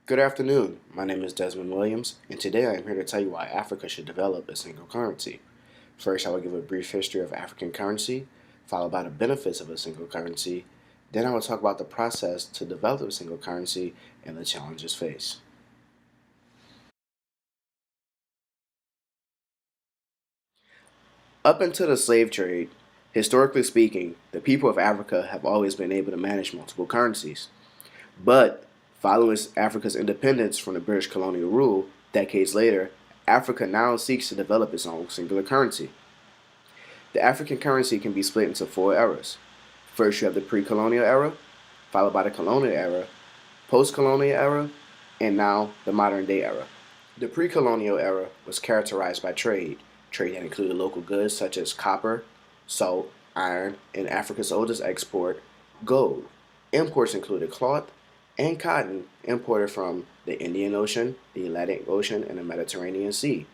Good afternoon. My name is Desmond Williams, and today I am here to tell you why Africa should develop a single currency. First, I will give a brief history of African currency, followed by the benefits of a single currency. Then, I will talk about the process to develop a single currency and the challenges faced. Up until the slave trade, historically speaking, the people of Africa have always been able to manage multiple currencies. But following Africa's independence from the British colonial rule, decades later, Africa now seeks to develop its own singular currency. The African currency can be split into four eras. First, you have the pre colonial era, followed by the colonial era, post colonial era, and now the modern day era. The pre colonial era was characterized by trade. Trade that included local goods such as copper, salt, iron, and Africa's oldest export, gold. Imports included cloth and cotton imported from the Indian Ocean, the Atlantic Ocean, and the Mediterranean Sea.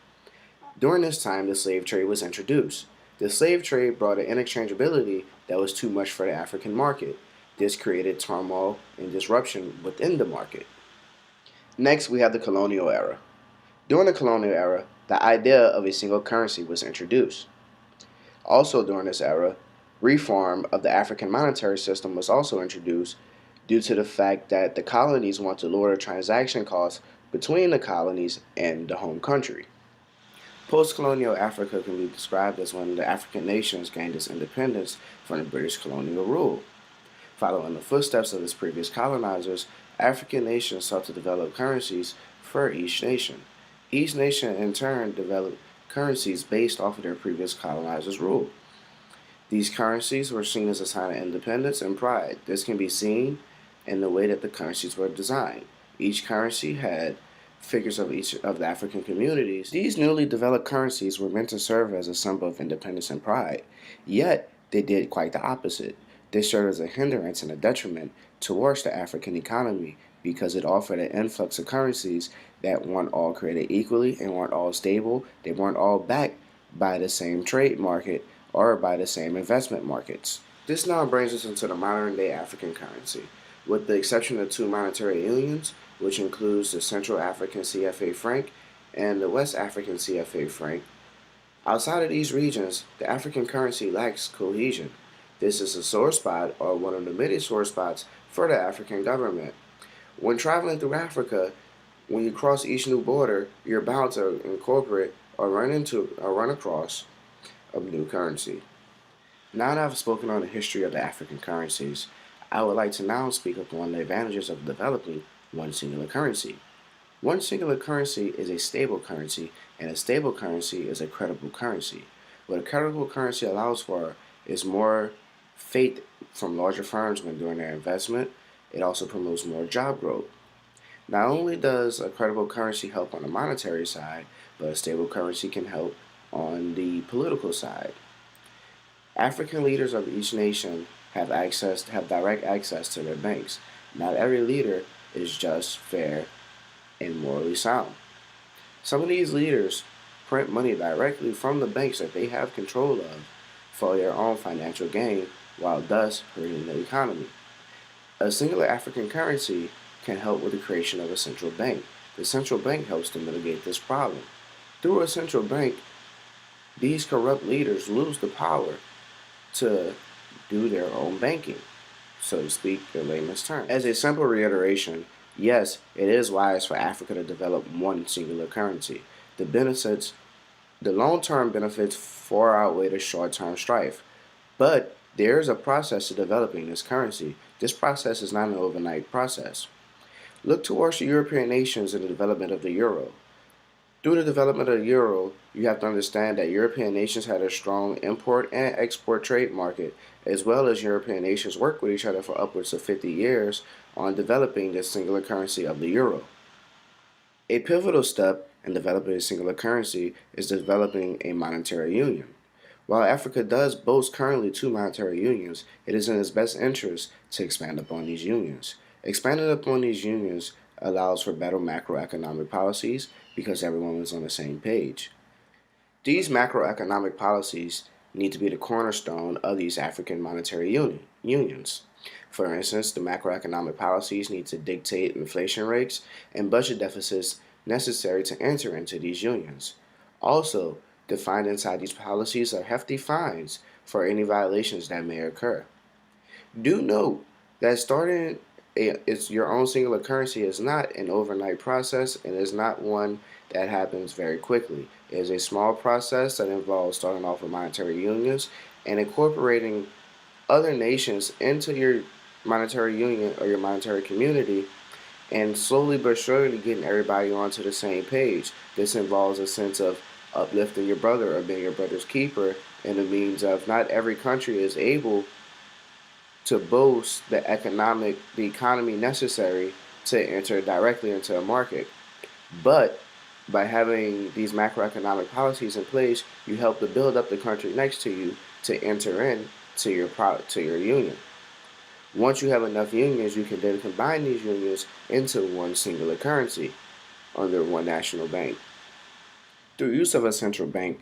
During this time, the slave trade was introduced. The slave trade brought an interchangeability that was too much for the African market. This created turmoil and disruption within the market. Next, we have the colonial era. During the colonial era, the idea of a single currency was introduced. Also, during this era, reform of the African monetary system was also introduced due to the fact that the colonies want to lower the transaction costs between the colonies and the home country. Post colonial Africa can be described as when the African nations gained its independence from the British colonial rule. Following the footsteps of its previous colonizers, African nations sought to develop currencies for each nation. Each nation, in turn, developed currencies based off of their previous colonizers' rule. These currencies were seen as a sign of independence and pride. This can be seen in the way that the currencies were designed. Each currency had figures of each of the African communities. These newly developed currencies were meant to serve as a symbol of independence and pride, yet they did quite the opposite. They served as a hindrance and a detriment towards the African economy because it offered an influx of currencies that weren't all created equally and weren't all stable. They weren't all backed by the same trade market or by the same investment markets. This now brings us into the modern day African currency. With the exception of two monetary unions, which includes the Central African CFA franc and the West African CFA franc, outside of these regions, the African currency lacks cohesion. This is a sore spot or one of the many sore spots for the African government. When traveling through Africa, when you cross each new border, you're bound to incorporate or run across a new currency. Now that I've spoken on the history of the African currencies, I would like to now speak upon the advantages of developing one singular currency. One singular currency is a stable currency, and a stable currency is a credible currency. What a credible currency allows for is more faith from larger firms when doing their investment. It also promotes more job growth. Not only does a credible currency help on the monetary side, but a stable currency can help on the political side. African leaders of each nation have direct access to their banks. Not every leader is just, fair, and morally sound. Some of these leaders print money directly from the banks that they have control of for their own financial gain, while thus hurting the economy. A singular African currency can help with the creation of a central bank. The central bank helps to mitigate this problem. Through a central bank, these corrupt leaders lose the power to do their own banking, so to speak, in layman's terms. As a simple reiteration, yes, it is wise for Africa to develop one singular currency. The benefits, the long-term benefits far outweigh the short-term strife. But there is a process to developing this currency. This process is not an overnight process. Look towards the European nations in the development of the euro. Through the development of the euro, you have to understand that European nations had a strong import and export trade market, as well as European nations worked with each other for upwards of 50 years on developing the singular currency of the euro. A pivotal step in developing a singular currency is developing a monetary union. While Africa does boast currently two monetary unions, it is in its best interest to expand upon these unions. Expanding upon these unions allows for better macroeconomic policies because everyone is on the same page. These macroeconomic policies need to be the cornerstone of these African monetary unions. For instance, the macroeconomic policies need to dictate inflation rates and budget deficits necessary to enter into these unions. Also, defined inside these policies are hefty fines for any violations that may occur. Do note that starting it's your own singular currency is not an overnight process and is not one that happens very quickly. It is a small process that involves starting off with monetary unions and incorporating other nations into your monetary union or your monetary community and slowly but surely getting everybody onto the same page. This involves a sense of uplifting your brother or being your brother's keeper, and it means of not every country is able to boast the economy necessary to enter directly into a market. But by having these macroeconomic policies in place, you help to build up the country next to you to enter in to your union. Once you have enough unions, you can then combine these unions into one singular currency under one national bank. Through use of a central bank,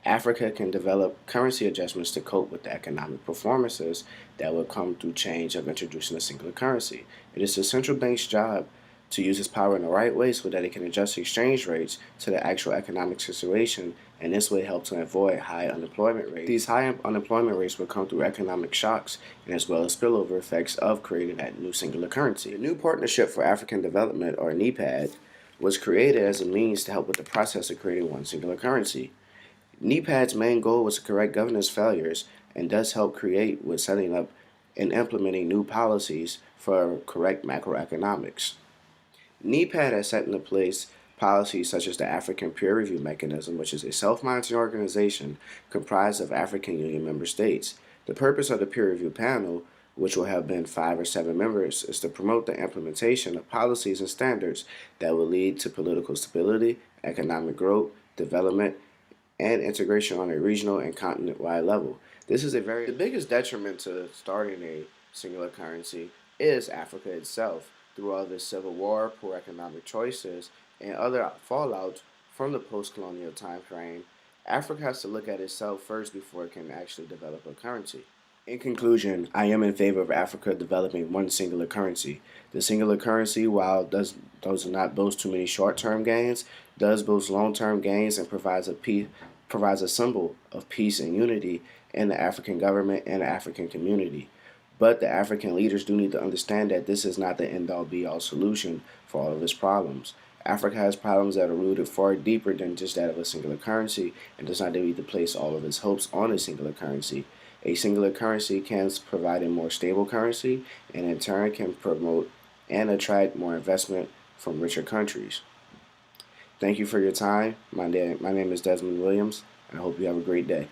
Africa can develop currency adjustments to cope with the economic performances that will come through change of introducing a singular currency. It is the central bank's job to use its power in the right way so that it can adjust exchange rates to the actual economic situation, and this way help to avoid high unemployment rates. These high unemployment rates will come through economic shocks and as well as spillover effects of creating that new singular currency. The New Partnership for African Development, or NEPAD, was created as a means to help with the process of creating one singular currency. NEPAD's main goal was to correct governance failures and thus help create with setting up and implementing new policies for correct macroeconomics. NEPAD has set into place policies such as the African Peer Review Mechanism, which is a self-monitoring organization comprised of African Union member states. The purpose of the peer review panel, which will have been 5 or 7 members, is to promote the implementation of policies and standards that will lead to political stability, economic growth, development, and integration on a regional and continent-wide level. This is the biggest detriment to starting a singular currency is Africa itself. Through all this civil war, poor economic choices, and other fallouts from the post-colonial time frame, Africa has to look at itself first before it can actually develop a currency. In conclusion, I am in favor of Africa developing one singular currency. The singular currency, while does not boast too many short-term gains, does boast long-term gains and provides a symbol of peace and unity in the African government and the African community. But the African leaders do need to understand that this is not the end-all be-all solution for all of its problems. Africa has problems that are rooted far deeper than just that of a singular currency and does not need to place all of its hopes on a singular currency. A singular currency can provide a more stable currency and in turn can promote and attract more investment from richer countries. Thank you for your time. My name is Desmond Williams. I hope you have a great day.